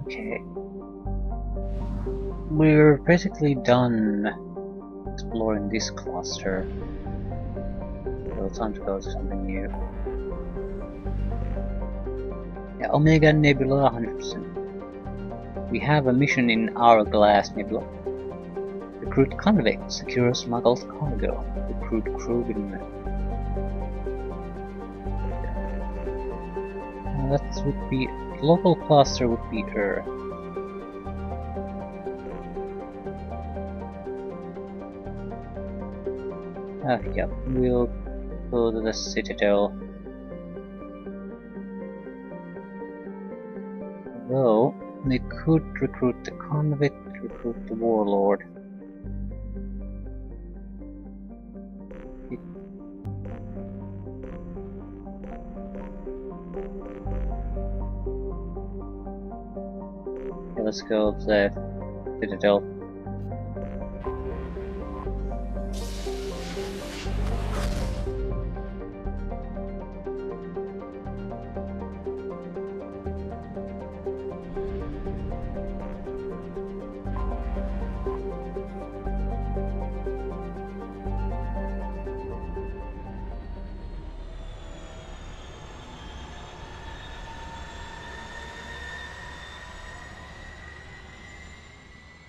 Okay. We're basically done exploring this cluster. So time to go to something new. Yeah, Omega Nebula 100%. We have a mission in Hourglass Nebula. Recruit convict, secure smuggled cargo. Recruit crew within that would be local cluster would be Earth. Yeah, we'll go to the Citadel. Though we could recruit the convict, recruit the warlord. Okay, let's go to the Citadel.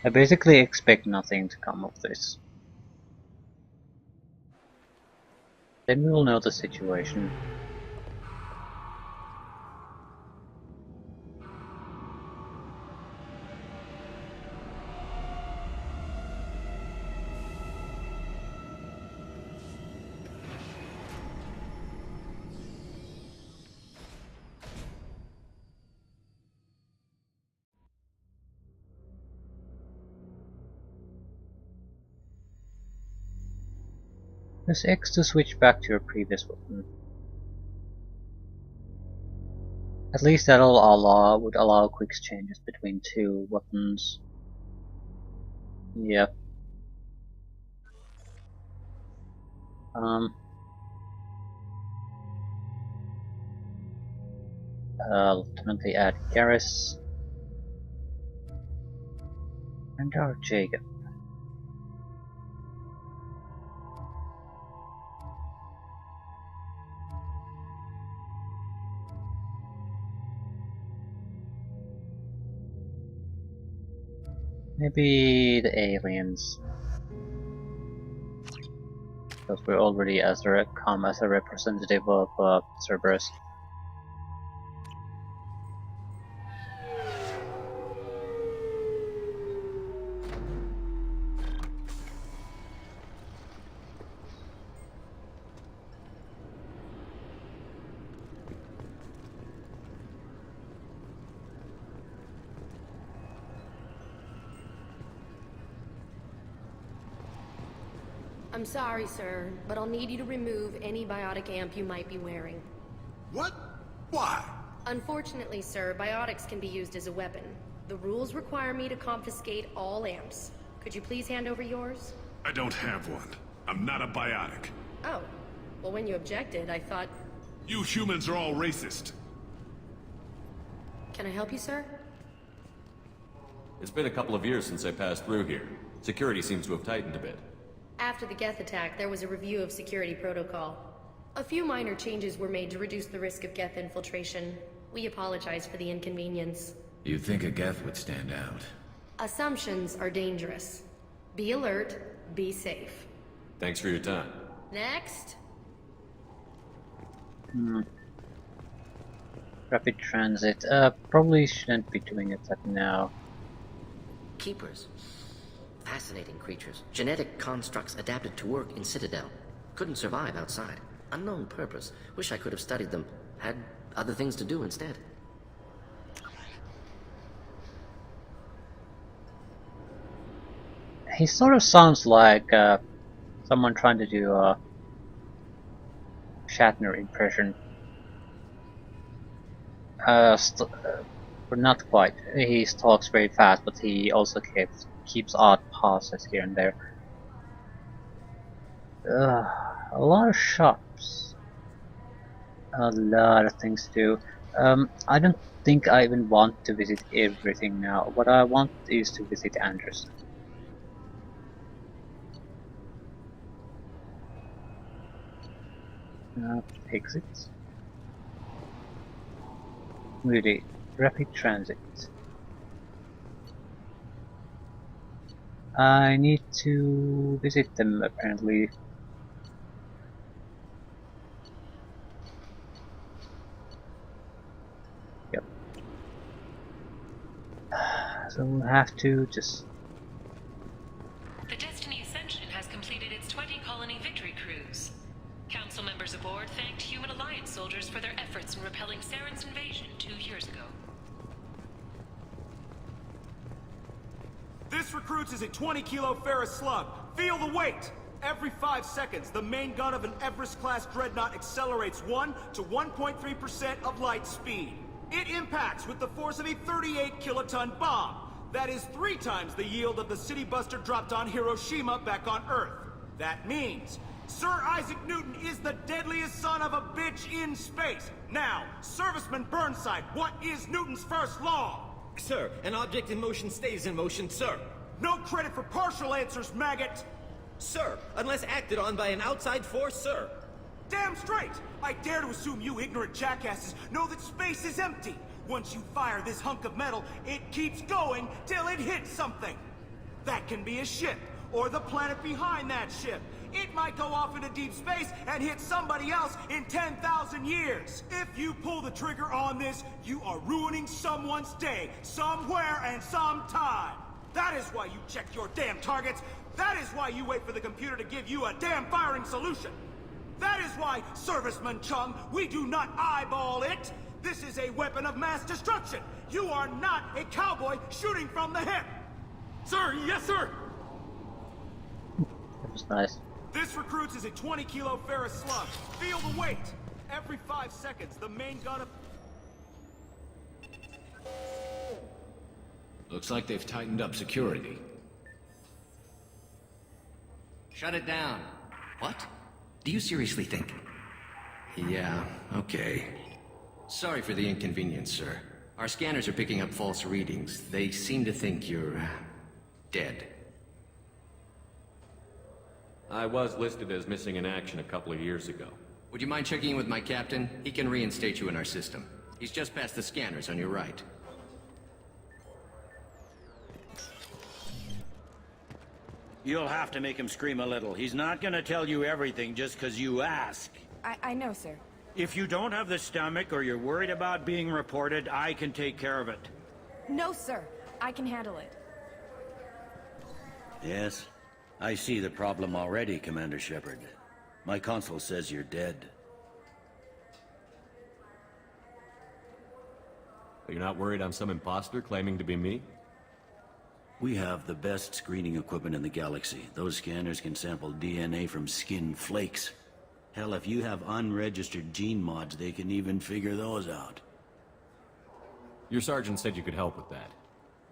I basically expect nothing to come of this. Then we'll know the situation. Press X to switch back to your previous weapon. At least that would allow quick changes between two weapons. Yep. Ultimately add Garrus and our Jacob. Maybe the aliens, because we're already come as a representative of Cerberus. I'm sorry, sir, but I'll need you to remove any biotic amp you might be wearing. What? Why? Unfortunately, sir, biotics can be used as a weapon. The rules require me to confiscate all amps. Could you please hand over yours? I don't have one. I'm not a biotic. Oh. Well, when you objected, I thought... You humans are all racist. Can I help you, sir? It's been a couple of years since I passed through here. Security seems to have tightened a bit. After the Geth attack, there was a review of security protocol. A few minor changes were made to reduce the risk of Geth infiltration. We apologize for the inconvenience. You'd think a Geth would stand out. Assumptions are dangerous. Be alert, be safe. Thanks for your time. Next. Rapid transit. Probably shouldn't be doing it like now. Keepers. Fascinating creatures. Genetic constructs adapted to work in Citadel. Couldn't survive outside. Unknown purpose. Wish I could have studied them. Had other things to do instead. He sort of sounds like someone trying to do a Shatner impression. But not quite. He talks very fast, but he also keeps odd pauses here and there. A lot of shops. A lot of things to do. I don't think I even want to visit everything now. What I want is to visit Anderson. Exits. Really, rapid transit. I need to visit them apparently. Yep. So we'll have to just... The Destiny Ascension has completed its 20-colony victory cruise. Council members aboard thanked Human Alliance soldiers for their efforts in repelling Saren's invasion 2 years ago. This recruits is a 20-kilo ferrous slug. Feel the weight! Every 5 seconds, the main gun of an Everest-class dreadnought accelerates 1 to 1.3% of light speed. It impacts with the force of a 38-kiloton bomb. That is 3 times the yield of the city buster dropped on Hiroshima back on Earth. That means Sir Isaac Newton is the deadliest son of a bitch in space. Now, Serviceman Burnside, what is Newton's first law? Sir, an object in motion stays in motion, sir. No credit for partial answers, maggot! Sir, unless acted on by an outside force, sir. Damn straight! I dare to assume you ignorant jackasses know that space is empty. Once you fire this hunk of metal, it keeps going till it hits something. That can be a ship, or the planet behind that ship. It might go off into deep space and hit somebody else in 10,000 years. If you pull the trigger on this, you are ruining someone's day, somewhere and sometime. That is why you check your damn targets. That is why you wait for the computer to give you a damn firing solution. That is why, Serviceman Chung, we do not eyeball it. This is a weapon of mass destruction. You are not a cowboy shooting from the hip. Sir, yes, sir! That was nice. This recruits is a 20-kilo ferrous slug. Feel the weight. Every 5 seconds, the main gun of... Looks like they've tightened up security. Shut it down. What? Do you seriously think? Yeah, okay. Sorry for the inconvenience, sir. Our scanners are picking up false readings. They seem to think you're... dead. I was listed as missing in action a couple of years ago. Would you mind checking in with my captain? He can reinstate you in our system. He's just past the scanners on your right. You'll have to make him scream a little. He's not gonna tell you everything just 'cause you ask. I know, sir. If you don't have the stomach or you're worried about being reported, I can take care of it. No, sir. I can handle it. Yes? I see the problem already, Commander Shepard. My console says you're dead. But you're not worried I'm some imposter claiming to be me? We have the best screening equipment in the galaxy. Those scanners can sample DNA from skin flakes. Hell, if you have unregistered gene mods, they can even figure those out. Your sergeant said you could help with that.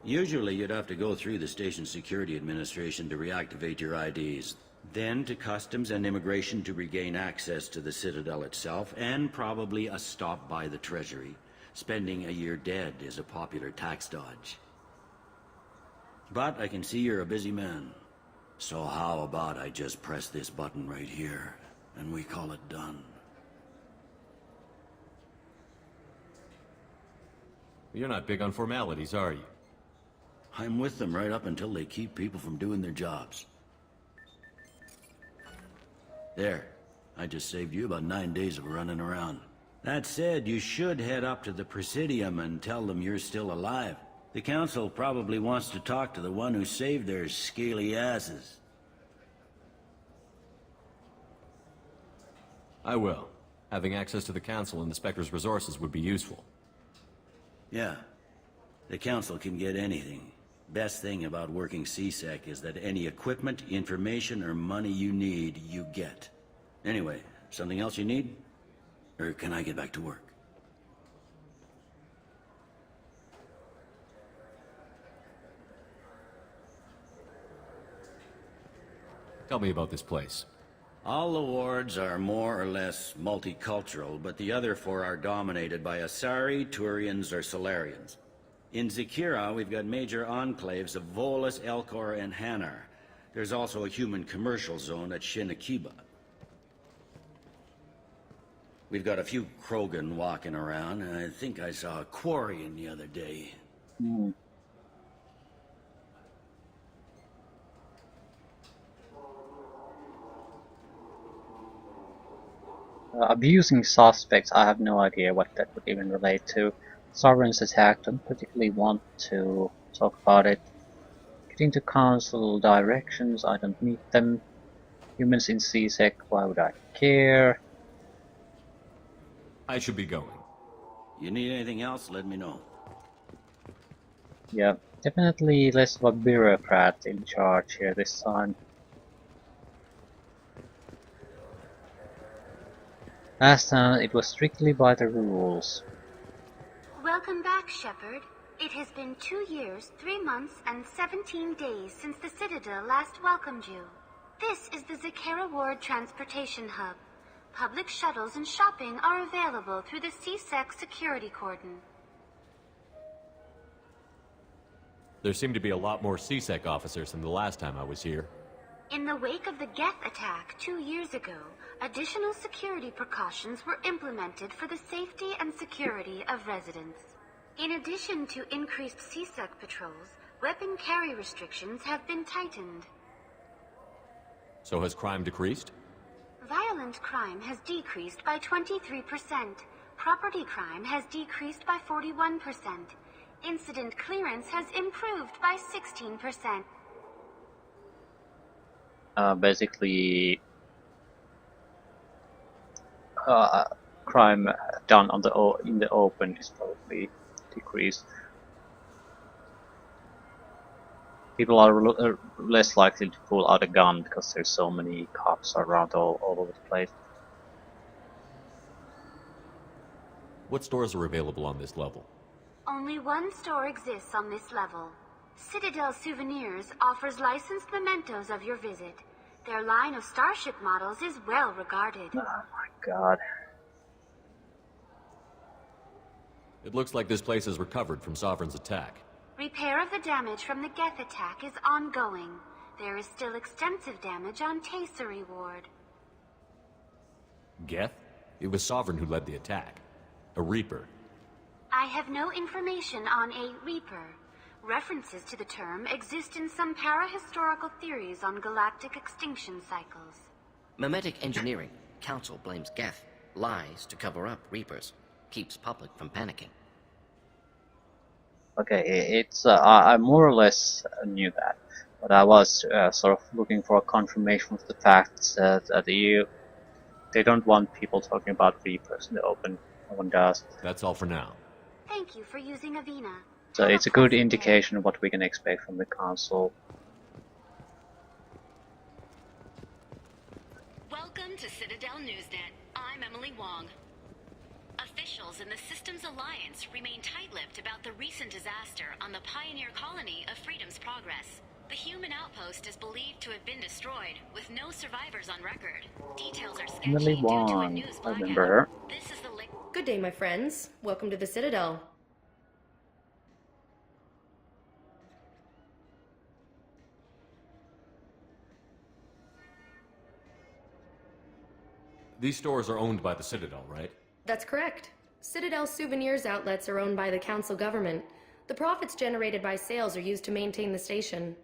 Usually you'd have to go through the station security administration to reactivate your IDs. Then to customs and immigration to regain access to the Citadel itself, and probably a stop by the Treasury. Spending a year dead is a popular tax dodge. But I can see you're a busy man. So how about I just press this button right here, and we call it done? You're not big on formalities, are you? I'm with them right up until they keep people from doing their jobs. There. I just saved you about 9 days of running around. That said, you should head up to the Presidium and tell them you're still alive. The Council probably wants to talk to the one who saved their scaly asses. I will. Having access to the Council and the Spectre's resources would be useful. Yeah. The Council can get anything. Best thing about working CSEC is that any equipment, information, or money you need, you get. Anyway, something else you need? Or can I get back to work? Tell me about this place. All the wards are more or less multicultural, but the other 4 are dominated by Asari, Turians, or Solarians. In Zakira, we've got major enclaves of Volus, Elcor, and Hanar. There's also a human commercial zone at Shinakiba. We've got a few Krogan walking around, and I think I saw a Quarian the other day. Abusing suspects, I have no idea what that would even relate to. Sovereign's attack, don't particularly want to talk about it. Getting to council directions, I don't need them. Humans in CSEC, why would I care? I should be going. You need anything else, let me know. Yeah, definitely less of a bureaucrat in charge here this time. Last time it was strictly by the rules. Welcome back, Shepard. It has been 2 years, 3 months, and 17 days since the Citadel last welcomed you. This is the Zakera Ward Transportation Hub. Public shuttles and shopping are available through the CSEC security cordon. There seem to be a lot more CSEC officers than the last time I was here. In the wake of the Geth attack 2 years ago, additional security precautions were implemented for the safety and security of residents. In addition to increased CSEC patrols, weapon carry restrictions have been tightened. So has crime decreased? Violent crime has decreased by 23%. Property crime has decreased by 41%. Incident clearance has improved by 16%. Basically, crime done on in the open is probably decreased. People are less likely to pull out a gun because there's so many cops around all over the place. What stores are available on this level? Only one store exists on this level. Citadel Souvenirs offers licensed mementos of your visit. Their line of starship models is well regarded. Oh my god. It looks like this place is recovered from Sovereign's attack. Repair of the damage from the Geth attack is ongoing. There is still extensive damage on Tasery Ward. Geth? It was Sovereign who led the attack. A Reaper. I have no information on a Reaper. References to the term exist in some parahistorical theories on galactic extinction cycles. Memetic engineering. Council blames Geth. Lies to cover up Reapers. Keeps public from panicking. Okay, it's I more or less knew that, but I was sort of looking for a confirmation of the fact that they don't want people talking about Reapers in the open. No one does. That's all for now. Thank you for using Avina. So it's a good indication of what we can expect from the council. Welcome to Citadel Newsnet. I'm Emily Wong. Officials in the Systems Alliance remain tight-lipped about the recent disaster on the pioneer colony of Freedom's Progress. The human outpost is believed to have been destroyed, with no survivors on record. Details are sketchy Emily due to a Wong, news I blackout. remember her. This is the link. Good day, my friends. Welcome to the Citadel. These stores are owned by the Citadel, right? That's correct. Citadel Souvenirs outlets are owned by the council government. The profits generated by sales are used to maintain the station.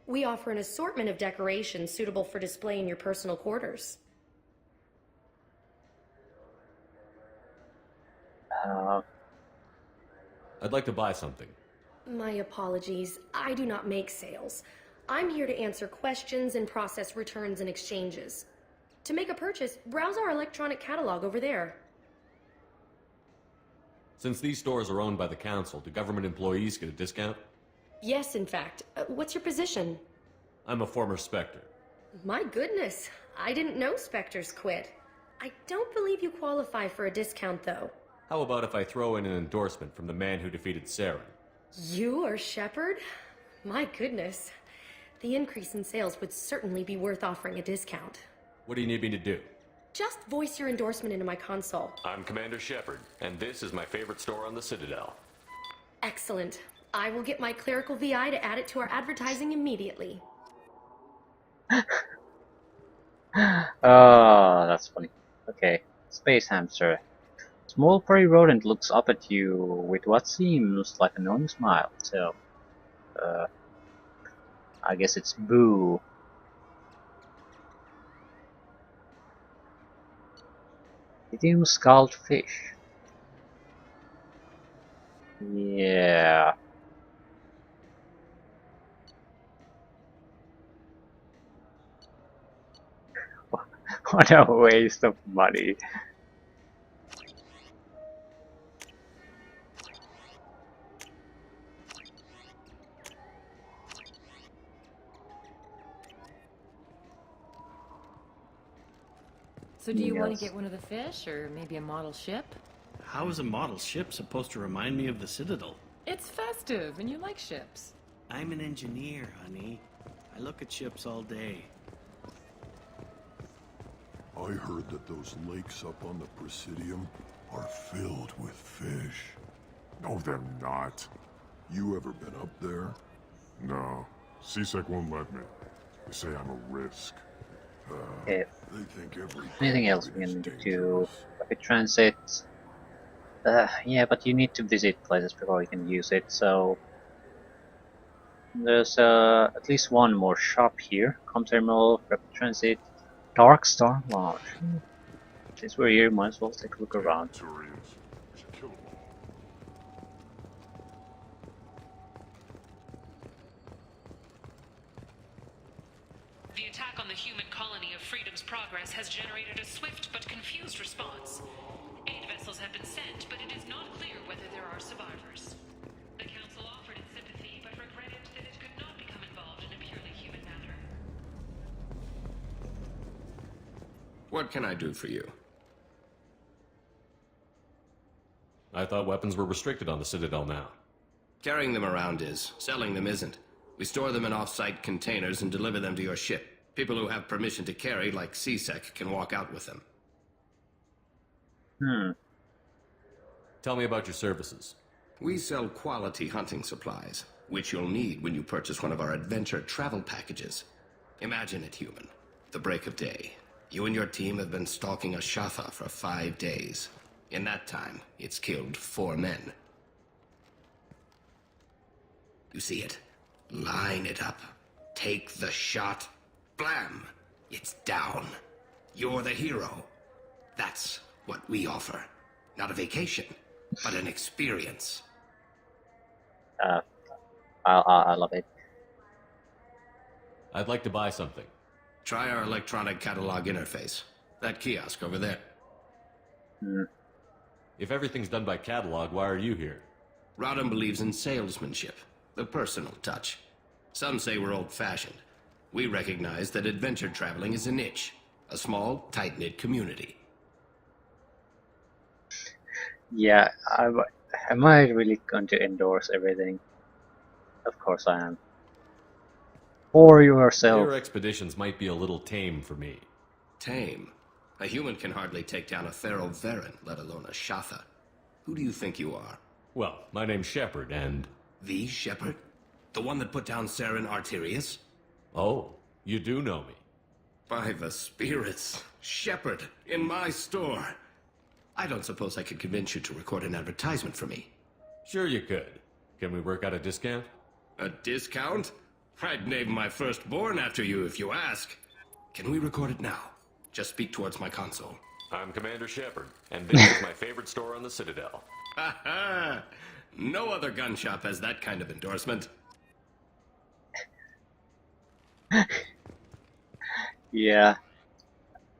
We offer an assortment of decorations suitable for display in your personal quarters. I'd like to buy something. My apologies. I do not make sales. I'm here to answer questions and process returns and exchanges. To make a purchase, browse our electronic catalog over there. Since these stores are owned by the council, do government employees get a discount? Yes, in fact. What's your position? I'm a former Spectre. My goodness. I didn't know Spectres quit. I don't believe you qualify for a discount, though. How about if I throw in an endorsement from the man who defeated Saren? You are Shepard? My goodness. The increase in sales would certainly be worth offering a discount. What do you need me to do? Just voice your endorsement into my console. I'm Commander Shepard, and this is my favorite store on the Citadel. Excellent. I will get my clerical VI to add it to our advertising immediately. Oh, that's funny. Okay, Space Hamster. Small furry rodent looks up at you with what seems like a knowing smile. So, I guess it's Boo. Medium scald fish. Yeah. What a waste of money. So do you want to get one of the fish, or maybe a model ship? How is a model ship supposed to remind me of the Citadel? It's festive, and you like ships. I'm an engineer, honey. I look at ships all day. I heard that those lakes up on the Presidium are filled with fish. No, they're not. You ever been up there? No. CSEC won't let me. They say I'm a risk. Okay. They think Anything else we can do? Rapid transit. Yeah, but you need to visit places before you can use it, so... There's at least one more shop here. Com terminal, rapid transit, Dark Star Lounge. Since we're here, might as well take a look around. The attack on the human colony of Freedom's Progress has generated a swift but confused response. 8 vessels have been sent, but it is not clear whether there are survivors. The Council offered its sympathy, but regretted that it could not become involved in a purely human matter. What can I do for you? I thought weapons were restricted on the Citadel now. Carrying them around is. Selling them isn't. We store them in off-site containers and deliver them to your ship. People who have permission to carry, like CSEC, can walk out with them. Tell me about your services. We sell quality hunting supplies, which you'll need when you purchase one of our adventure travel packages. Imagine it, human. The break of day. You and your team have been stalking a Shatha for 5 days. In that time, it's killed 4 men. You see it? Line it up. Take the shot. Blam! It's down. You're the hero. That's what we offer. Not a vacation, but an experience. I love it. I'd like to buy something. Try our electronic catalog interface. That kiosk over there. If everything's done by catalog, why are you here? Rodham believes in salesmanship, the personal touch. Some say we're old-fashioned. We recognize that adventure traveling is a niche, a small, tight-knit community. Yeah, am I really going to endorse everything? Of course I am. For yourself. Your expeditions might be a little tame for me. Tame? A human can hardly take down a Pharaoh Varen, let alone a Shatha. Who do you think you are? Well, my name's Shepard, and... The Shepard? The one that put down Saren Arterius? Oh, you do know me. By the spirits. Shepard, in my store. I don't suppose I could convince you to record an advertisement for me. Sure you could. Can we work out a discount? A discount? I'd name my firstborn after you if you ask. Can we record it now? Just speak towards my console. I'm Commander Shepard, and this is my favorite store on the Citadel. Ha ha! No other gun shop has that kind of endorsement. Yeah.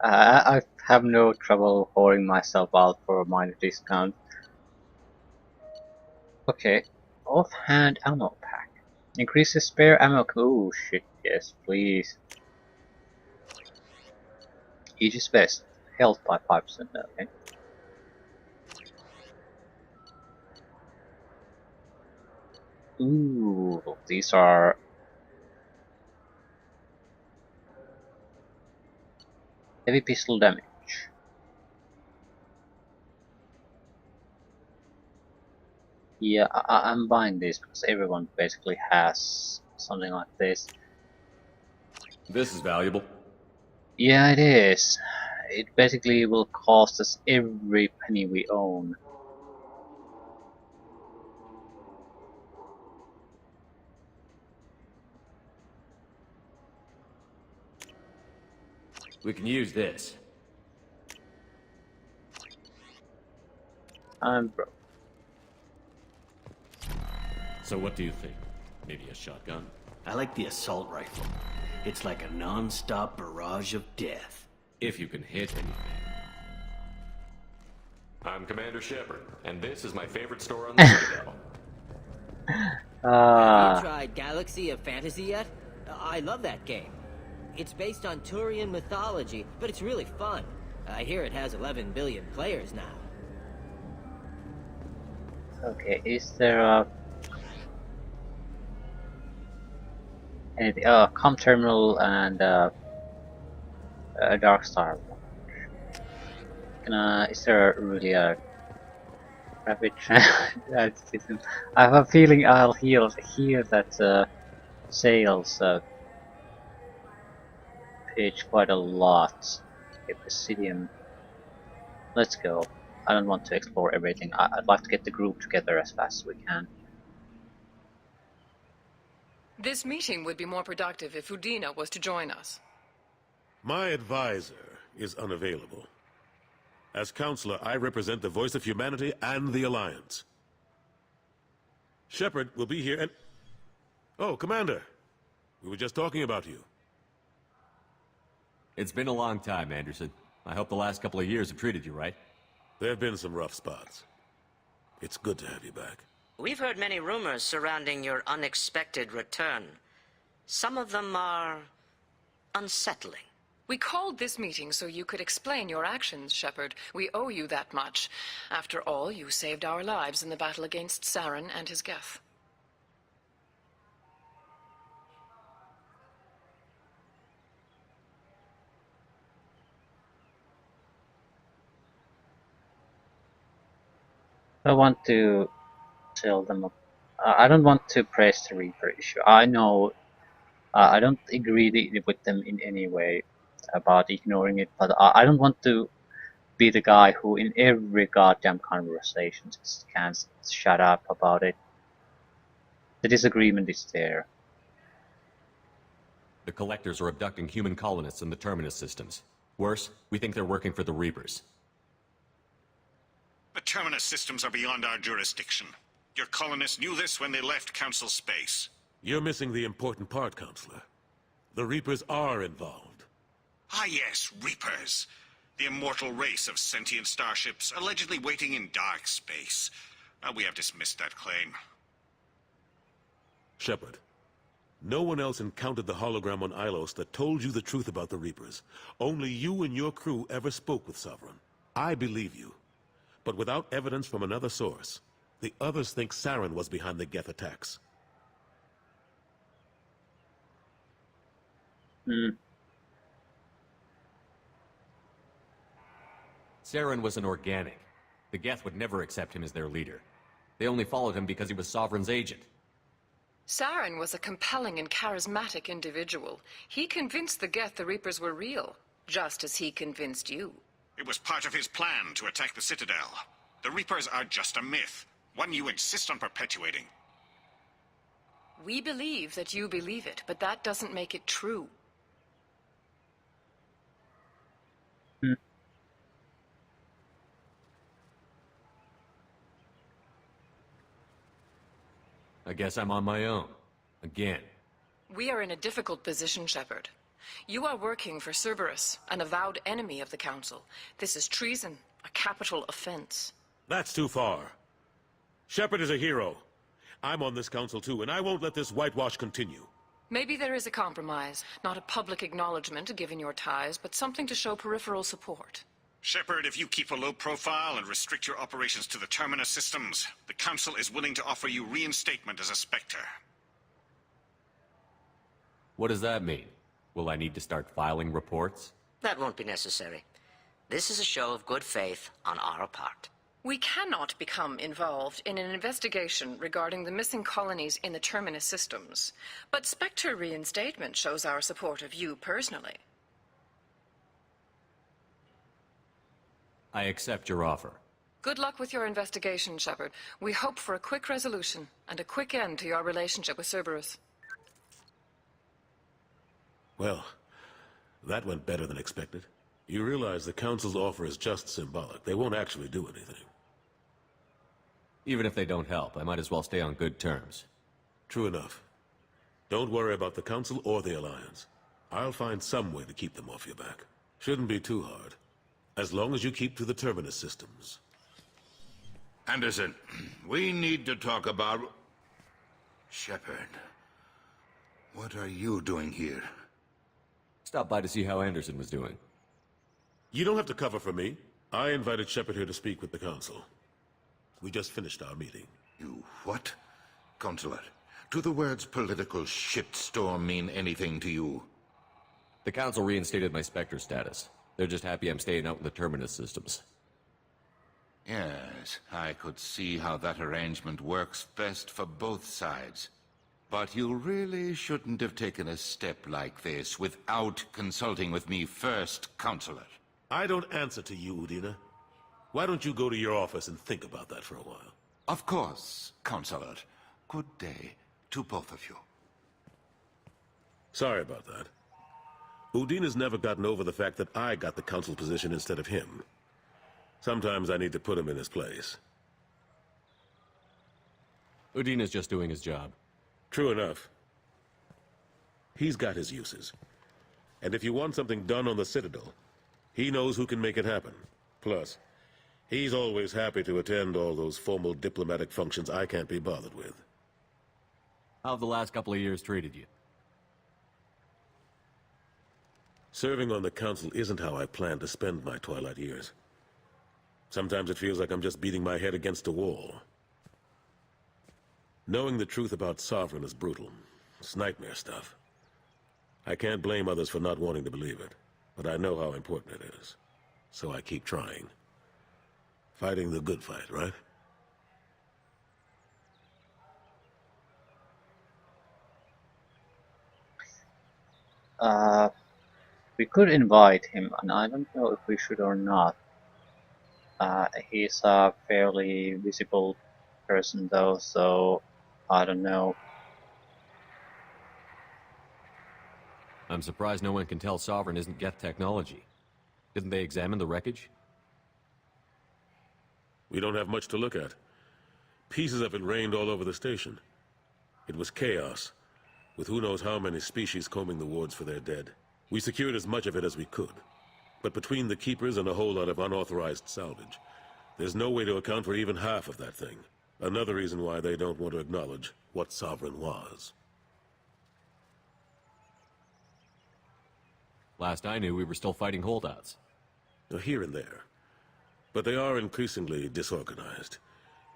I have no trouble whoring myself out for a minor discount. Okay. Offhand ammo pack. Increases spare ammo. Oh shit, yes, please. Aegis vest. Health by 5%. Okay. Ooh, these are... Heavy pistol damage. Yeah, I'm buying this because everyone basically has something like this. This is valuable. Yeah, it is. It basically will cost us every penny we own. We can use this. I'm broke. So what do you think? Maybe a shotgun? I like the assault rifle. It's like a non-stop barrage of death. If you can hit anything. I'm Commander Shepard, and this is my favorite store on the Citadel. Have you tried Galaxy of Fantasy yet? I love that game. It's based on Turian mythology, but it's really fun. I hear it has 11 billion players now. Okay, is there a... anything? Com terminal and a Dark Star. Is there really a rapid system? I have a feeling I'll hear that sales page quite a lot. Okay, Presidium. Let's go. I don't want to explore everything. I'd like to get the group together as fast as we can. This meeting would be more productive if Udina was to join us. My advisor is unavailable. As counselor, I represent the voice of humanity and the Alliance. Shepard will be here and... Oh, Commander! We were just talking about you. It's been a long time, Anderson. I hope the last couple of years have treated you right. There have been some rough spots. It's good to have you back. We've heard many rumors surrounding your unexpected return. Some of them are unsettling. We called this meeting so you could explain your actions, Shepard. We owe you that much. After all, you saved our lives in the battle against Saren and his Geth. I want to tell them. I don't want to press the Reaper issue. I know I don't agree with them in any way about ignoring it, but I don't want to be the guy who in every goddamn conversation just can't shut up about it. The disagreement is there. The Collectors are abducting human colonists in the Terminus systems. Worse, we think they're working for the Reapers. The Terminus systems are beyond our jurisdiction. Your colonists knew this when they left Council space. You're missing the important part, Counselor. The Reapers are involved. Ah yes, Reapers. The immortal race of sentient starships allegedly waiting in dark space. We have dismissed that claim. Shepard, no one else encountered the hologram on Ilos that told you the truth about the Reapers. Only you and your crew ever spoke with Sovereign. I believe you. But without evidence from another source, the others think Saren was behind the Geth attacks. Saren was an organic. The Geth would never accept him as their leader. They only followed him because he was Sovereign's agent. Saren was a compelling and charismatic individual. He convinced the Geth the Reapers were real, just as he convinced you. It was part of his plan to attack the Citadel. The Reapers are just a myth, one you insist on perpetuating. We believe that you believe it, but that doesn't make it true. I guess I'm on my own. Again. We are in a difficult position, Shepard. You are working for Cerberus, an avowed enemy of the Council. This is treason, a capital offense. That's too far. Shepard is a hero. I'm on this council too, and I won't let this whitewash continue. Maybe there is a compromise. Not a public acknowledgement given your ties, but something to show peripheral support. Shepard, if you keep a low profile and restrict your operations to the Terminus systems, the Council is willing to offer you reinstatement as a Spectre. What does that mean? Will I need to start filing reports? That won't be necessary. This is a show of good faith on our part. We cannot become involved in an investigation regarding the missing colonies in the Terminus systems, but Spectre reinstatement shows our support of you personally. I accept your offer. Good luck with your investigation, Shepard. We hope for a quick resolution and a quick end to your relationship with Cerberus. Well, that went better than expected. You realize the Council's offer is just symbolic. They won't actually do anything. Even if they don't help, I might as well stay on good terms. True enough. Don't worry about the Council or the Alliance. I'll find some way to keep them off your back. Shouldn't be too hard. As long as you keep to the Terminus systems. Anderson, we need to talk about... Shepard. What are you doing here? Stopped by to see how Anderson was doing. You don't have to cover for me. I invited Shepard here to speak with the Council. We just finished our meeting. You what? Consular, do the words political shitstorm mean anything to you? The Council reinstated my Spectre status. They're just happy I'm staying out in the Terminus systems. Yes, I could see how that arrangement works best for both sides. But you really shouldn't have taken a step like this without consulting with me first, Counselor. I don't answer to you, Udina. Why don't you go to your office and think about that for a while? Of course, Counselor. Good day to both of you. Sorry about that. Udina's never gotten over the fact that I got the Council position instead of him. Sometimes I need to put him in his place. Udina's just doing his job. True enough. He's got his uses. And if you want something done on the Citadel, he knows who can make it happen. Plus, he's always happy to attend all those formal diplomatic functions I can't be bothered with. How have the last couple of years treated you? Serving on the Council isn't how I plan to spend my twilight years. Sometimes it feels like I'm just beating my head against a wall. Knowing the truth about Sovereign is brutal. It's nightmare stuff. I can't blame others for not wanting to believe it, but I know how important it is. So I keep trying. Fighting the good fight, right? We could invite him, and I don't know if we should or not. He's a fairly visible person though, so I don't know. I'm surprised no one can tell Sovereign isn't Geth technology. Didn't they examine the wreckage? We don't have much to look at. Pieces of it rained all over the station. It was chaos, with who knows how many species combing the wards for their dead. We secured as much of it as we could. But between the Keepers and a whole lot of unauthorized salvage, there's no way to account for even half of that thing. Another reason why they don't want to acknowledge what Sovereign was. Last I knew, we were still fighting holdouts. Here and there. But they are increasingly disorganized.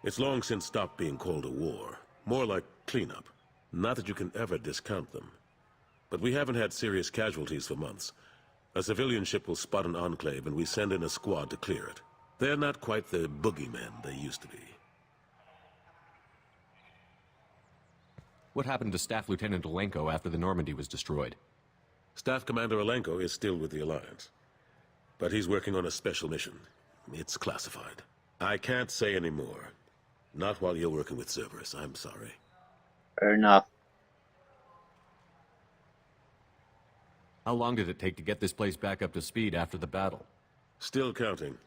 It's long since stopped being called a war. More like cleanup. Not that you can ever discount them. But we haven't had serious casualties for months. A civilian ship will spot an enclave and we send in a squad to clear it. They're not quite the boogeymen they used to be. What happened to Staff Lieutenant Alenko after the Normandy was destroyed? Staff Commander Alenko is still with the Alliance. But he's working on a special mission. It's classified. I can't say any more. Not while you're working with Cerberus, I'm sorry. Fair enough. How long did it take to get this place back up to speed after the battle? Still counting.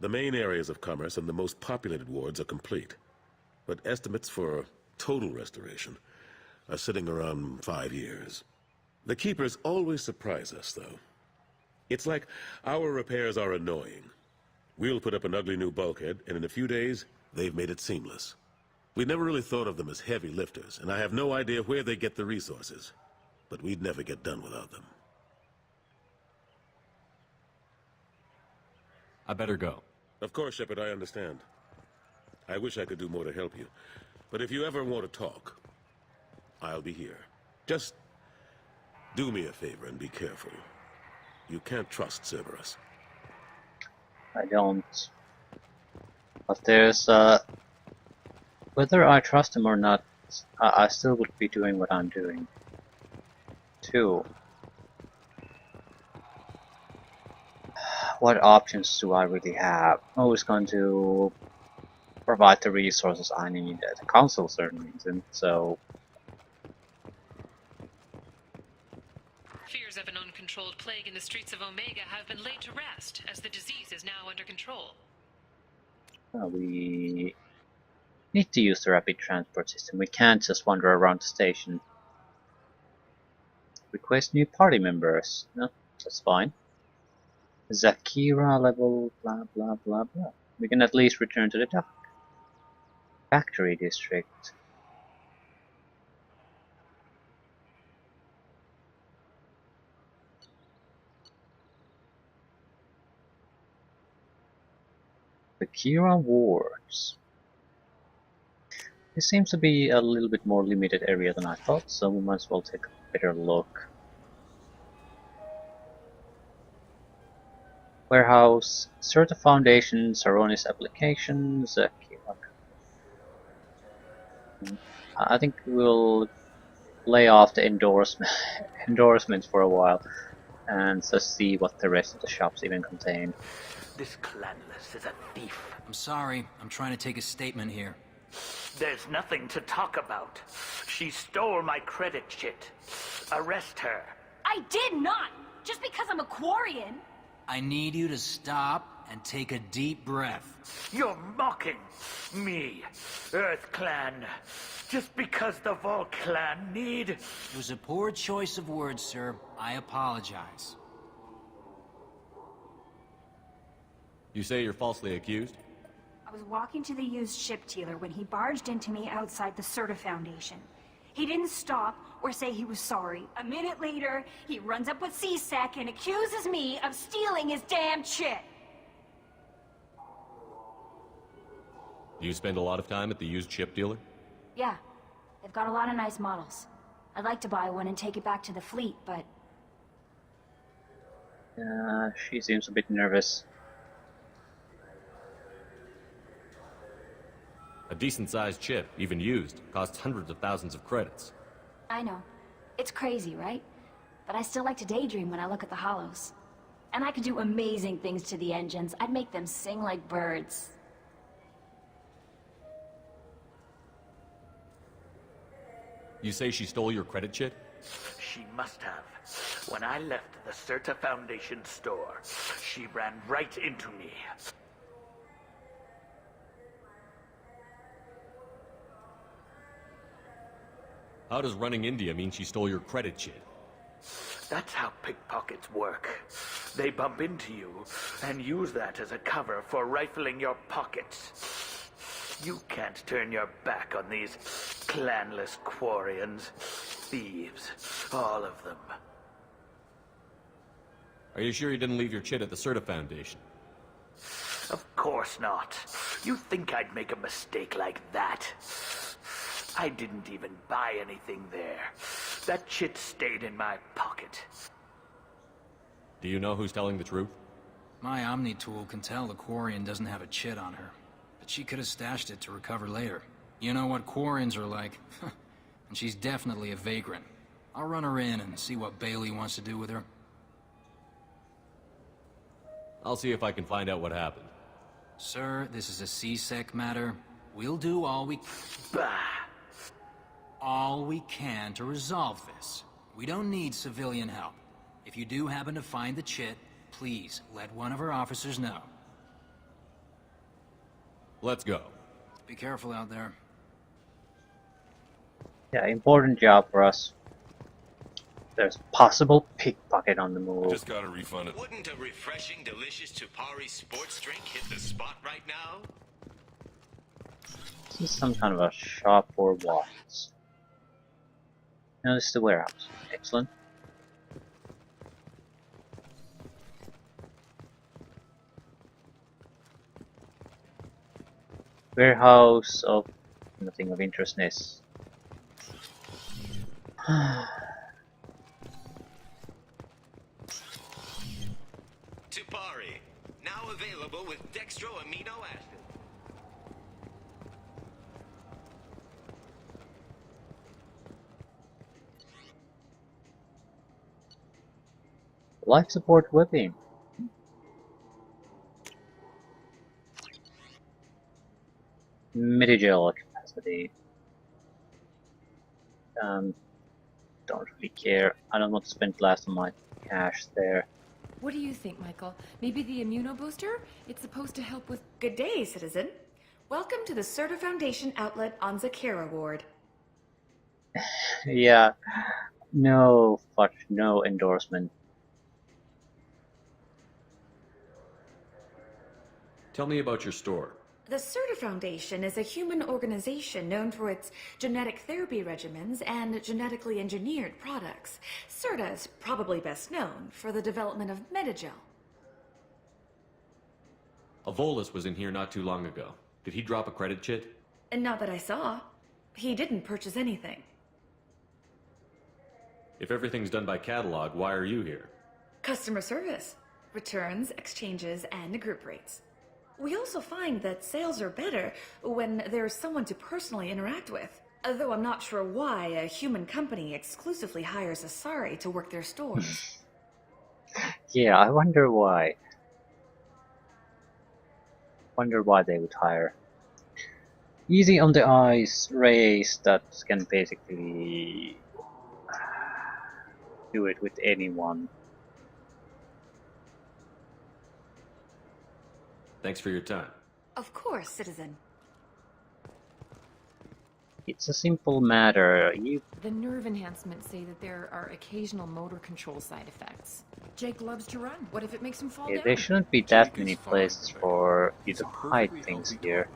The main areas of commerce and the most populated wards are complete. But estimates for total restoration are sitting around 5 years. The Keepers always surprise us, though. It's like our repairs are annoying. We'll put up an ugly new bulkhead, and in a few days, they've made it seamless. We never really thought of them as heavy lifters, and I have no idea where they get the resources. But we'd never get done without them. I better go. Of course, Shepard, I understand. I wish I could do more to help you. But if you ever want to talk, I'll be here. Just do me a favor and be careful. You can't trust Cerberus. I don't. But there's whether I trust him or not, I still would be doing what I'm doing. Too. What options do I really have? I'm always going to provide the resources I need. The council certainly isn't, so... Fears of an uncontrolled plague in the streets of Omega have been laid to rest, as the disease is now under control. We need to use the rapid transport system. We can't just wander around the station. Request new party members. No, that's fine. Zakira level blah blah blah blah. We can at least return to the dock. Factory district. The Kira wards. This seems to be a little bit more limited area than I thought, so we might as well take a better look. Warehouse, Certa Foundation, Saronis applications, I think we'll lay off the endorsements for a while and just see what the rest of the shops even contain. This clanless is a thief. I'm sorry, I'm trying to take a statement here. There's nothing to talk about. She stole my credit chit. Arrest her. I did not! Just because I'm a Quarian! I need you to stop and take a deep breath. You're mocking me, Earth Clan. Just because the Vol Clan need... It was a poor choice of words, sir. I apologize. You say you're falsely accused? I was walking to the used ship dealer when he barged into me outside the Certa Foundation. He didn't stop or say he was sorry. A minute later, he runs up with C-Sec and accuses me of stealing his damn chit. Do you spend a lot of time at the used ship dealer? Yeah, they've got a lot of nice models. I'd like to buy one and take it back to the fleet, but... She seems a bit nervous. A decent-sized chip, even used, costs hundreds of thousands of credits. I know. It's crazy, right? But I still like to daydream when I look at the hollows. And I could do amazing things to the engines. I'd make them sing like birds. You say she stole your credit chit? She must have. When I left the Certa Foundation store, she ran right into me. How does running India mean she stole your credit chit? That's how pickpockets work. They bump into you and use that as a cover for rifling your pockets. You can't turn your back on these clanless Quarians. Thieves, all of them. Are you sure you didn't leave your chit at the Certa Foundation? Of course not. You think I'd make a mistake like that? I didn't even buy anything there. That chit stayed in my pocket. Do you know who's telling the truth? My Omni tool can tell the Quarian doesn't have a chit on her, but she could have stashed it to recover later. You know what Quarians are like, and she's definitely a vagrant. I'll run her in and see what Bailey wants to do with her. I'll see if I can find out what happened. Sir, this is a C-Sec matter. We'll do all we... Bah! All we can to resolve this. We don't need civilian help. If you do happen to find the chit, please let one of our officers know. Let's go. Be careful out there. Yeah, important job for us. There's possible pickpocket on the move. Just got a refund. Wouldn't a refreshing, delicious Tupari sports drink hit the spot right now? This is some kind of a shop for what? No, this is the warehouse. Excellent. Warehouse of nothing of interestness. extra amino acid. Life support weapon. Medigel capacity. Don't really care. I don't want to spend last of my cash there. What do you think, Michael? Maybe the immuno booster? It's supposed to help with... Good day, citizen. Welcome to the Certa Foundation outlet on Zakera Ward. Yeah. No, fuck, no endorsement. Tell me about your store. The Certa Foundation is a human organization known for its genetic therapy regimens and genetically engineered products. Certa is probably best known for the development of Medigel. Avolis was in here not too long ago. Did he drop a credit chit? And not that I saw. He didn't purchase anything. If everything's done by catalog, why are you here? Customer service. Returns, exchanges, and group rates. We also find that sales are better when there's someone to personally interact with. Though I'm not sure why a human company exclusively hires Asari to work their stores. Yeah, I wonder why. Wonder why they would hire. Easy on the eyes race that can basically do it with anyone. Thanks for your time. Of course, citizen. It's a simple matter. The nerve enhancements say that there are occasional motor control side effects. Jake loves to run. What if it makes him fall down? There shouldn't be that many places for you to hide things here.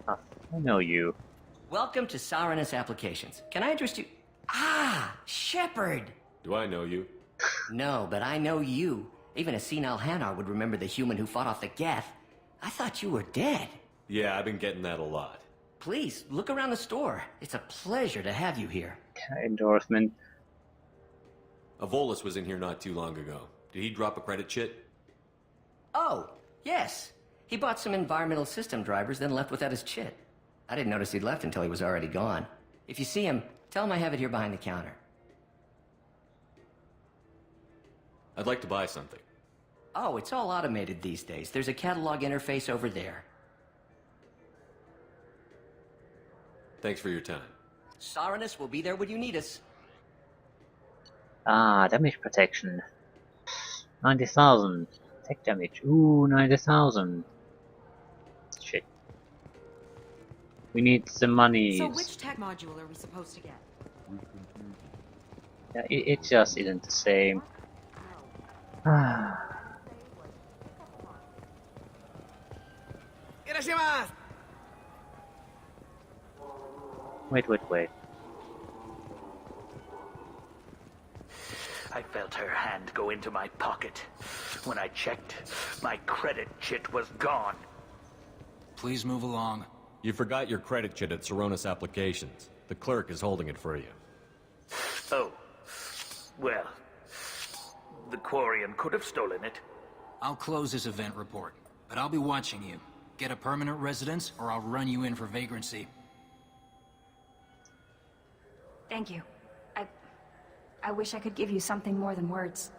I know you. Welcome to Saranus Applications. Can I interest you? Ah, Shepard! Do I know you? No, but I know you. Even a senile Hanar would remember the human who fought off the Geth. I thought you were dead. Yeah, I've been getting that a lot. Please, look around the store. It's a pleasure to have you here. Endorsement. Avolis was in here not too long ago. Did he drop a credit chit? Oh, yes. He bought some environmental system drivers, then left without his chit. I didn't notice he'd left until he was already gone. If you see him, tell him I have it here behind the counter. I'd like to buy something. Oh, it's all automated these days. There's a catalog interface over there. Thanks for your time. Saranus will be there when you need us. Ah, damage protection. 90,000. Tech damage. Ooh, 90,000. Shit. We need the money. So which tech module are we supposed to get? Yeah, it just isn't the same. Wait. I felt her hand go into my pocket. When I checked, my credit chit was gone. Please move along. You forgot your credit chit at Saranus Applications. The clerk is holding it for you. Oh. Well, the Quarian could have stolen it. I'll close this event report, but I'll be watching you. Get a permanent residence, or I'll run you in for vagrancy. Thank you. I wish I could give you something more than words.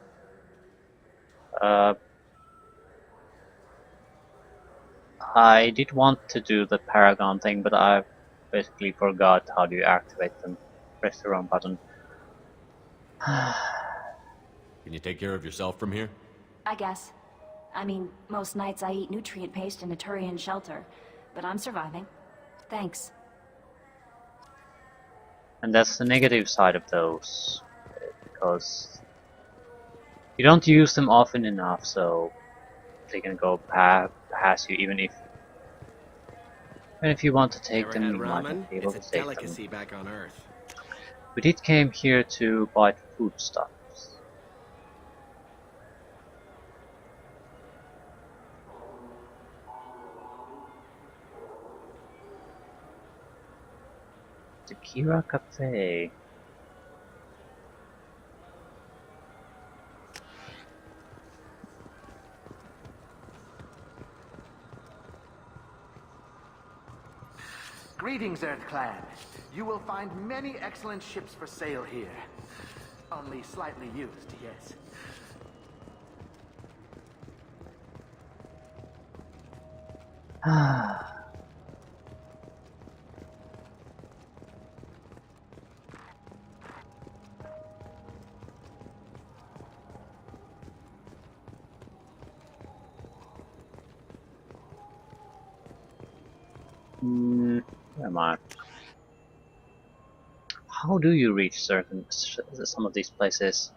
I did want to do the Paragon thing, but I basically forgot how do you activate them. Press the wrong button. Can you take care of yourself from here? I guess. I mean, most nights I eat nutrient paste in a Turian shelter, but I'm surviving. Thanks. And that's the negative side of those, because you don't use them often enough, so they can go past you, even if you want to take them, you might not be able to take them. Back on Earth. We did came here to buy foodstuffs. The Kira Cafe. Greetings, Earth Clan. You will find many excellent ships for sale here. Only slightly used, yes. Come on. How do you reach some of these places?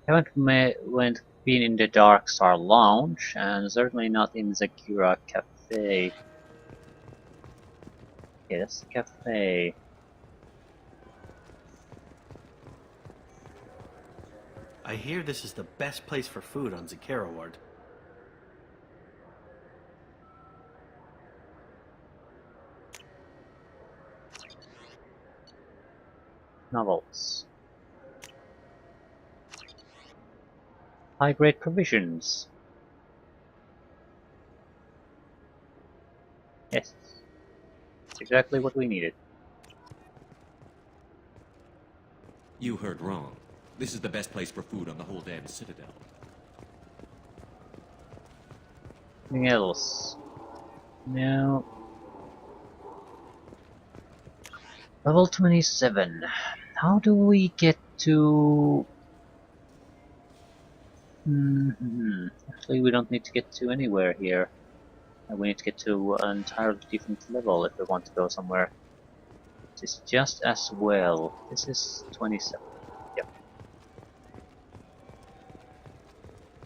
Haven't been in the Dark Star Lounge, and certainly not in the Kira Cafe. Yes, cafe. I hear this is the best place for food on Zakera Ward. Novels. High-grade provisions. Yes. Exactly what we needed. You heard wrong. This is the best place for food on the whole damn Citadel. Anything else? No. Level 27. How do we get to... Actually, we don't need to get to anywhere here. We need to get to an entirely different level if we want to go somewhere. This is just as well. This is 27. Yep.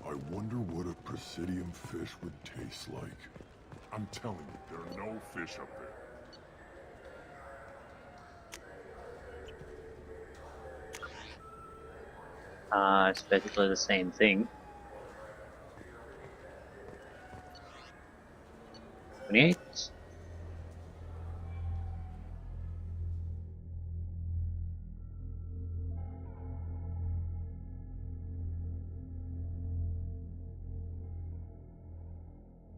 I wonder what a Presidium fish would taste like. I'm telling you, there are no fish up there. It's basically the same thing. 28.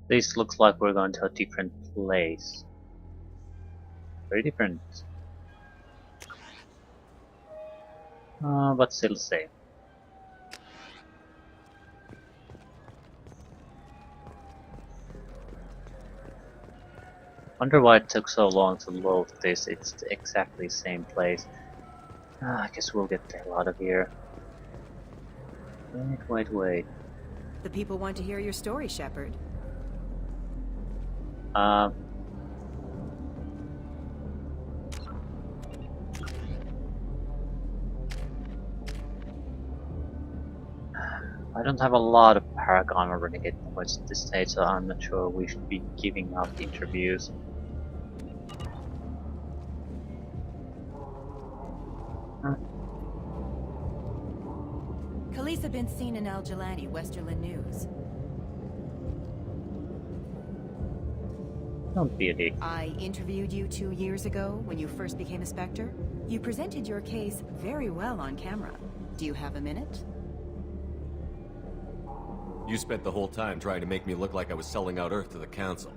This looks like we're going to a different place. Very different. But still the same. Wonder why it took so long to load this. It's exactly the same place. I guess we'll get the hell out of here. Wait. The people want to hear your story, Shepard. I don't have a lot of Paragon or Renegade points at this stage, so I'm not sure we should be giving out interviews. Khaleesa been seen in Al Jelani, Westerland News. Don't be a dick. I interviewed you 2 years ago when you first became a Spectre. You presented your case very well on camera. Do you have a minute? You spent the whole time trying to make me look like I was selling out Earth to the Council.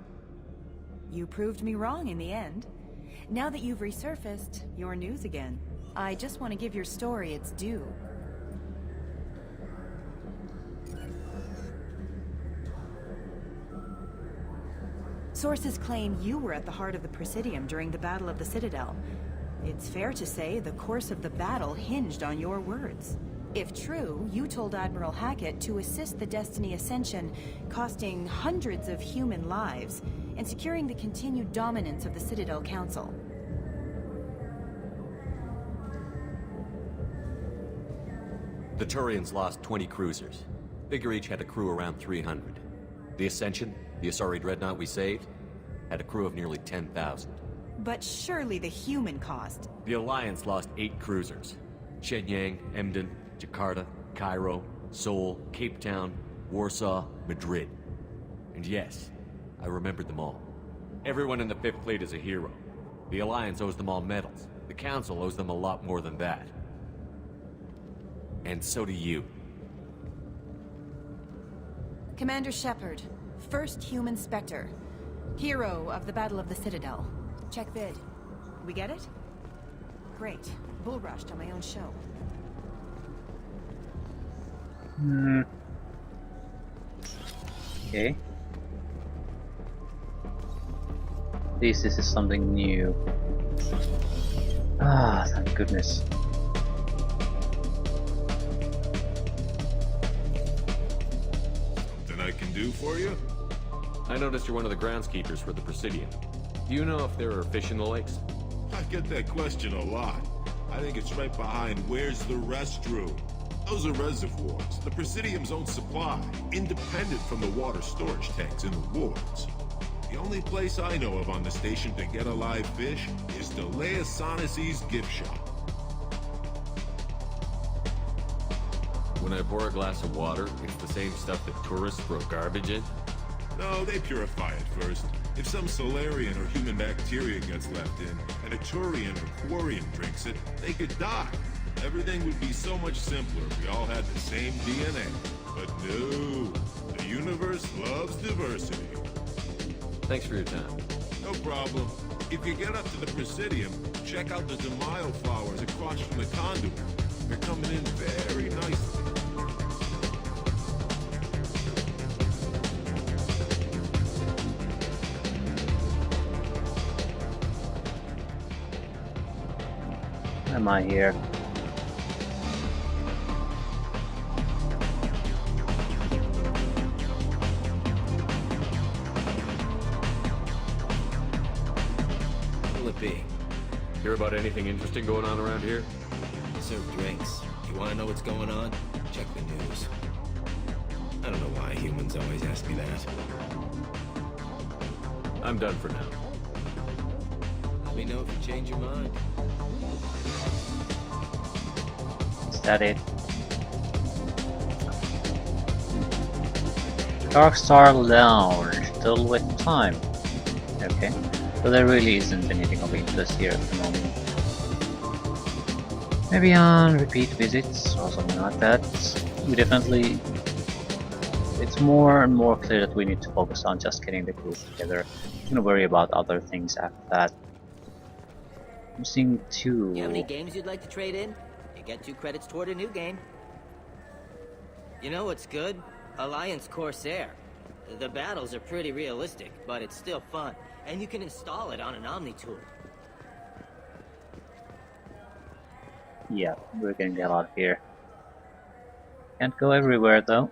You proved me wrong in the end. Now that you've resurfaced, you're news again. I just want to give your story its due. Sources claim you were at the heart of the Presidium during the Battle of the Citadel. It's fair to say the course of the battle hinged on your words. If true, you told Admiral Hackett to assist the Destiny Ascension, costing hundreds of human lives, and securing the continued dominance of the Citadel Council. The Turians lost 20 cruisers. Figure each had a crew around 300. The Ascension, the Asari dreadnought we saved, had a crew of nearly 10,000. But surely the human cost. The Alliance lost 8 cruisers. Shenyang, Emden, Jakarta, Cairo, Seoul, Cape Town, Warsaw, Madrid. And yes, I remembered them all. Everyone in the 5th Fleet is a hero. The Alliance owes them all medals. The Council owes them a lot more than that. And so do you. Commander Shepard, first human Spectre. Hero of the Battle of the Citadel. Check vid. We get it? Great. Bull rushed on my own show. Okay. At least this is something new. Ah, thank goodness. Something I can do for you? I noticed you're one of the groundskeepers for the Presidium. Do you know if there are fish in the lakes? I get that question a lot. I think it's right behind where's the restroom. Those are reservoirs, the Presidium's own supply, independent from the water storage tanks in the wards. The only place I know of on the station to get a live fish is Delea Sonesi's gift shop. When I pour a glass of water, it's the same stuff that tourists throw garbage in? No, they purify it first. If some Solarian or human bacteria gets left in, and a Turian or Quarian drinks it, they could die. Everything would be so much simpler if we all had the same DNA. But no, the universe loves diversity. Thanks for your time. No problem. If you get up to the Presidium, check out the Demile flowers across from the conduit. They're coming in very nicely. Am I here? What'll it be? Hear about anything interesting going on around here? Serve drinks. You want to know what's going on? Check the news. I don't know why humans always ask me that. I'm done for now. Let me know if you change your mind. Is that it? Dark Star Lounge, still with time. Okay, so there really isn't anything of interest here at the moment. Maybe on repeat visits or something like that. We definitely... It's more and more clear that we need to focus on just getting the group together. I'm gonna worry about other things after that. I'm seeing 2. You have any games you'd like to trade in? You get 2 credits toward a new game. You know what's good? Alliance Corsair. The battles are pretty realistic, but it's still fun. And you can install it on an Omni tool. Yeah, we're getting the hell out of here. Can't go everywhere though.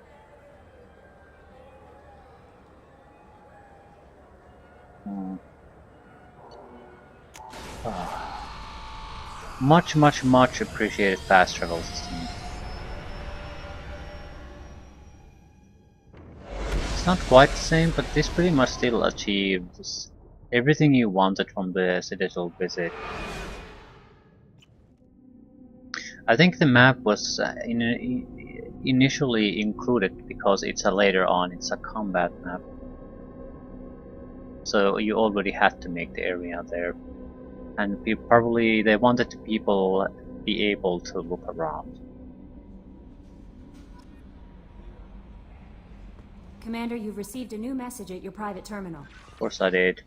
Much appreciated fast travel system. It's not quite the same, but this pretty much still achieves everything you wanted from the Citadel visit. I think the map was initially included because it's later on, it's a combat map. So you already had to make the area there. And probably they wanted the people be able to look around. Commander, you've received a new message at your private terminal. Of course I did.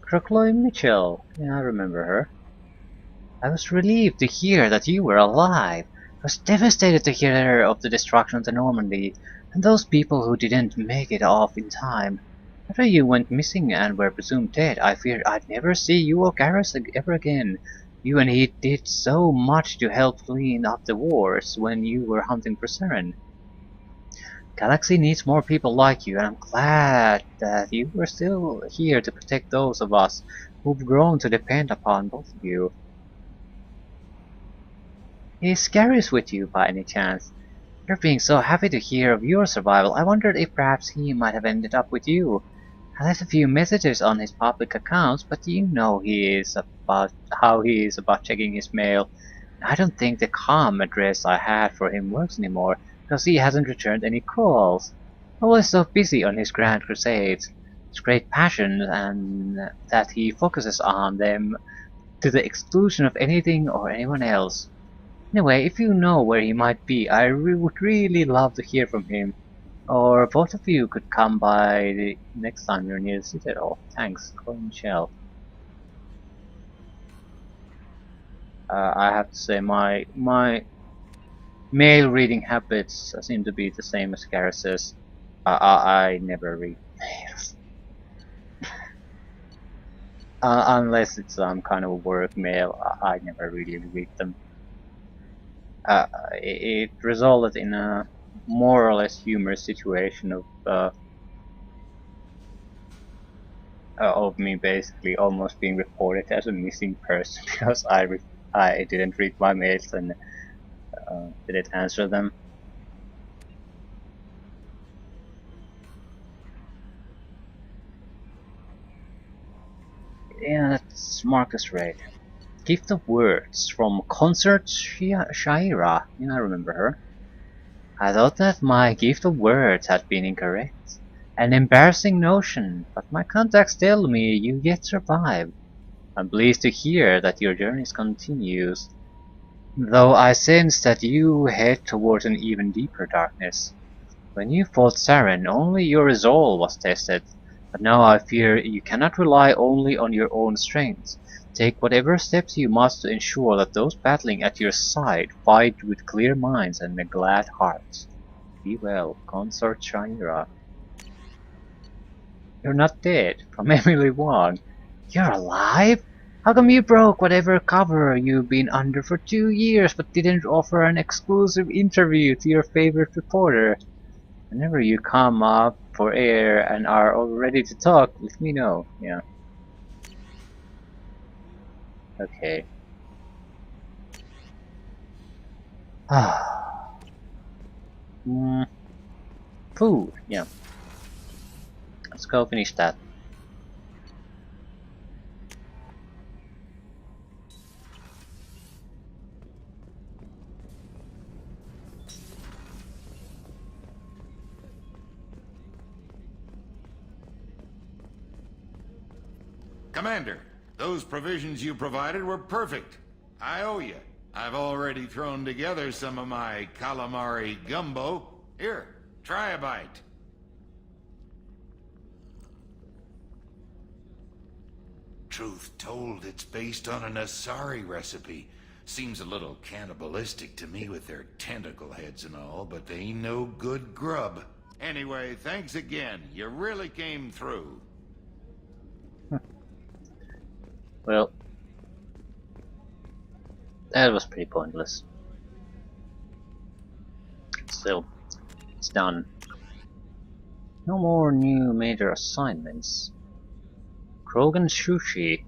Crocloy Mitchell. Yeah, I remember her. I was relieved to hear that you were alive. I was devastated to hear of the destruction of the Normandy, and those people who didn't make it off in time. After you went missing and were presumed dead, I feared I'd never see you or Garrus ever again. You and he did so much to help clean up the wars when you were hunting for Seren. Galaxy needs more people like you, and I'm glad that you were still here to protect those of us who've grown to depend upon both of you. Is Garrus with you by any chance? After being so happy to hear of your survival, I wondered if perhaps he might have ended up with you. I left a few messages on his public accounts, but you know how he is about checking his mail. I don't think the calm address I had for him works anymore, because he hasn't returned any calls. Always so busy on his grand crusades, his great passions, and that he focuses on them to the exclusion of anything or anyone else. Anyway, if you know where he might be, I would really love to hear from him. Or both of you could come by the next time you're near the Citadel. Thanks, Colin Shell. I have to say my mail reading habits seem to be the same as Garrus's. I never read mails. Unless it's some kind of work mail, I never really read them. It resulted in a more or less humorous situation of me basically almost being reported as a missing person because I didn't read my mails and didn't answer them. Yeah, that's Marcus Raid. Gift of Words from Concert Shaira. Yeah, I remember her. I thought that my gift of words had been incorrect. An embarrassing notion, but my contacts tell me you yet survive. I'm pleased to hear that your journey continues, though I sense that you head towards an even deeper darkness. When you fought Saren, only your resolve was tested, but now I fear you cannot rely only on your own strength. Take whatever steps you must to ensure that those battling at your side fight with clear minds and glad hearts. Be well, Consort Shaira. You're not dead, from Emily Wong. You're alive? How come you broke whatever cover you've been under for 2 years but didn't offer an exclusive interview to your favorite reporter? Whenever you come up for air and are all ready to talk, let me know. Yeah. Okay. Food, yeah. Let's go finish that. Commander, those provisions you provided were perfect. I owe you. I've already thrown together some of my calamari gumbo. Here, try a bite. Truth told, it's based on an Asari recipe. Seems a little cannibalistic to me with their tentacle heads and all, but they ain't no good grub. Anyway, thanks again. You really came through. Well, that was pretty pointless. Still, it's done. No more new major assignments. Krogan Sushi.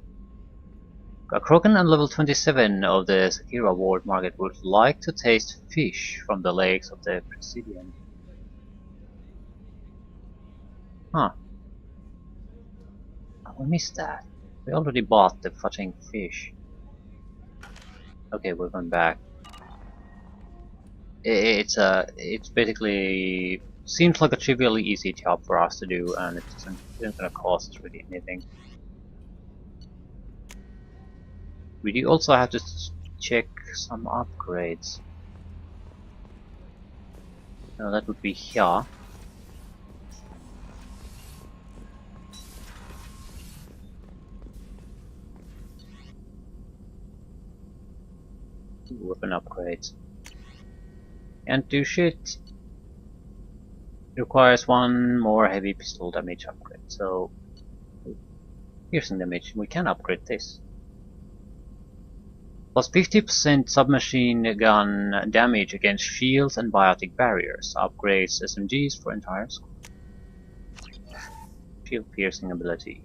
A Krogan on level 27 of the Sakira Ward Market would like to taste fish from the lakes of the Presidium. Huh. Oh, we missed that. We already bought the fucking fish. Okay, we're going back. It's basically seems like a trivially easy job for us to do, and it isn't gonna cost us really anything. We do also have to check some upgrades. No, that would be here. Weapon upgrades. Can't do shit. Requires one more heavy pistol damage upgrade, so piercing damage. We can upgrade this. Plus 50% submachine gun damage against shields and biotic barriers. Upgrades SMGs for entire squad. Shield piercing ability.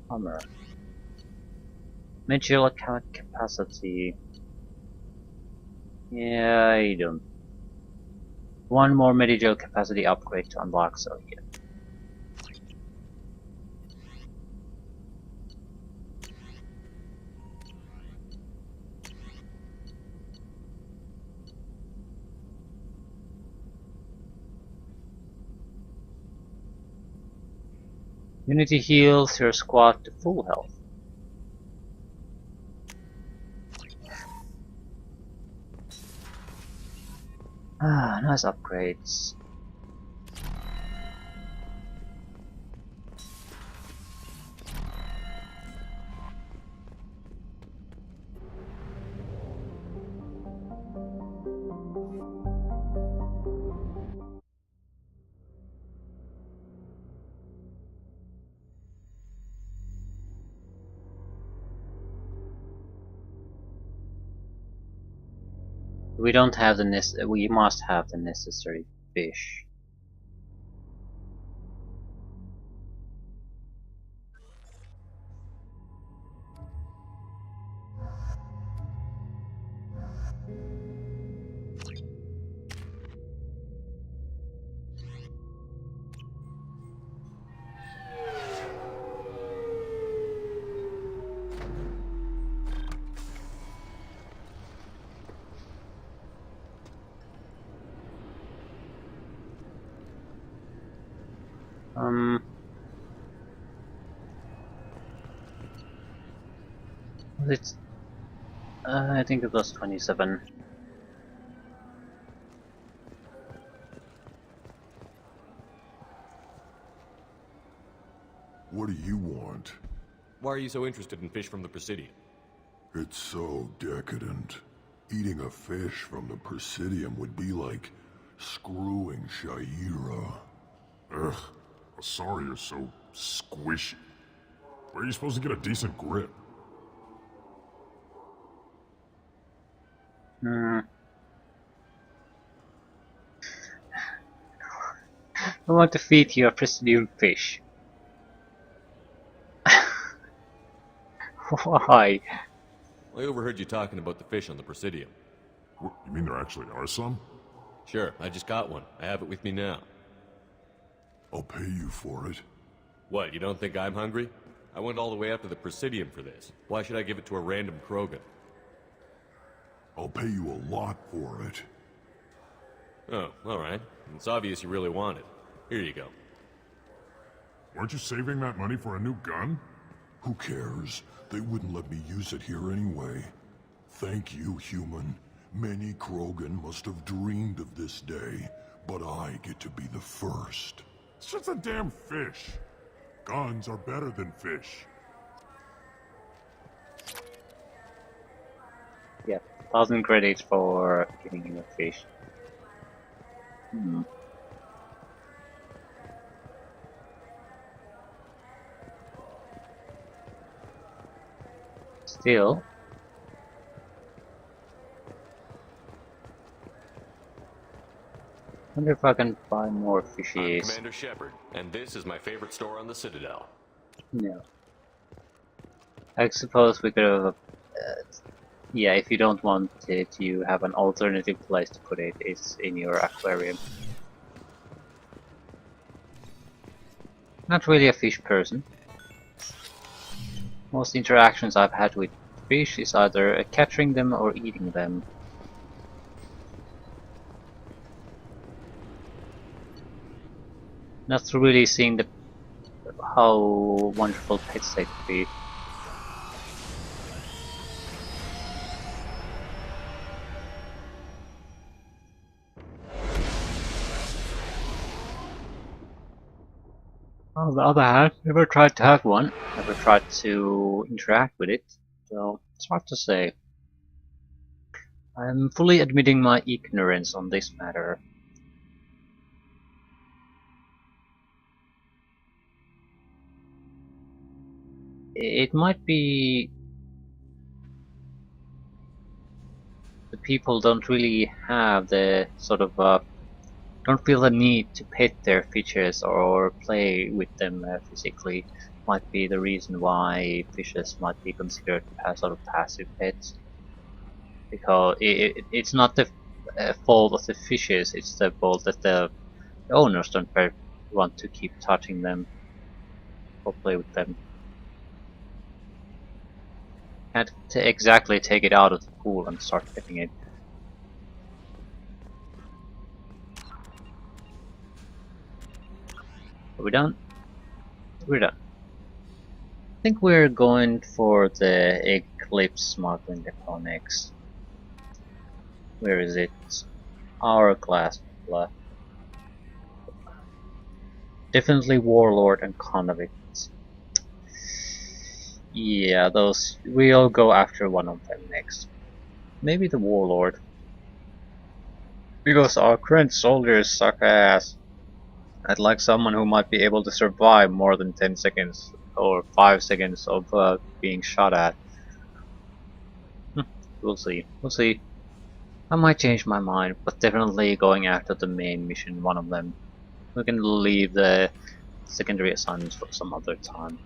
Armor. Medial capacity. Yeah, I don't. One more medial capacity upgrade to unlock, so yeah. Unity heals your squad to full health. Ah, nice upgrades. We don't have the we must have the necessary fish. It's I think it was 27. What do you want? Why are you so interested in fish from the Presidium? It's so decadent. Eating a fish from the Presidium would be like screwing Shaira. Ugh, sorry you're so squishy. Where are you supposed to get a decent grip? I want to feed you a Presidium fish. Why? I overheard you talking about the fish on the Presidium. What, you mean there actually are some? Sure, I just got one. I have it with me now. I'll pay you for it. What, you don't think I'm hungry? I went all the way up to the Presidium for this. Why should I give it to a random Krogan? I'll pay you a lot for it. Oh, alright. It's obvious you really want it. Here you go. Weren't you saving that money for a new gun? Who cares? They wouldn't let me use it here anyway. Thank you, human. Many Krogan must have dreamed of this day, but I get to be the first. It's just a damn fish. Guns are better than fish. Yeah, 1,000 credits for giving him a fish. Still. Wonder if I can buy more fishies. I'm Commander Shepard, and this is my favorite store on the Citadel. No. I suppose we could have... yeah, if you don't want it, you have an alternative place to put it. It's in your aquarium. Not really a fish person. Most interactions I've had with fish is either capturing them or eating them. Not really seeing how wonderful pets they could be. On the other hand, never tried to have one, never tried to interact with it, so it's hard to say. I'm fully admitting my ignorance on this matter. It might be the people don't really have the sort of don't feel the need to pet their fishes or play with them physically. Might be the reason why fishes might be considered as sort of passive pets, because it's not the fault of the fishes, it's the fault that the owners don't want to keep touching them or play with them. Can't exactly take it out of the pool and start petting it. Are we done? We're done. I think we're going for the Eclipse smuggling depot next. Where is it? Hourglass. Definitely Warlord and Convicts. Yeah, those. We'll go after one of them next. Maybe the Warlord. Because our current soldiers suck ass. I'd like someone who might be able to survive more than 10 seconds or 5 seconds of being shot at. We'll see. We'll see. I might change my mind, but definitely going after the main mission, one of them. We can leave the secondary assignments for some other time.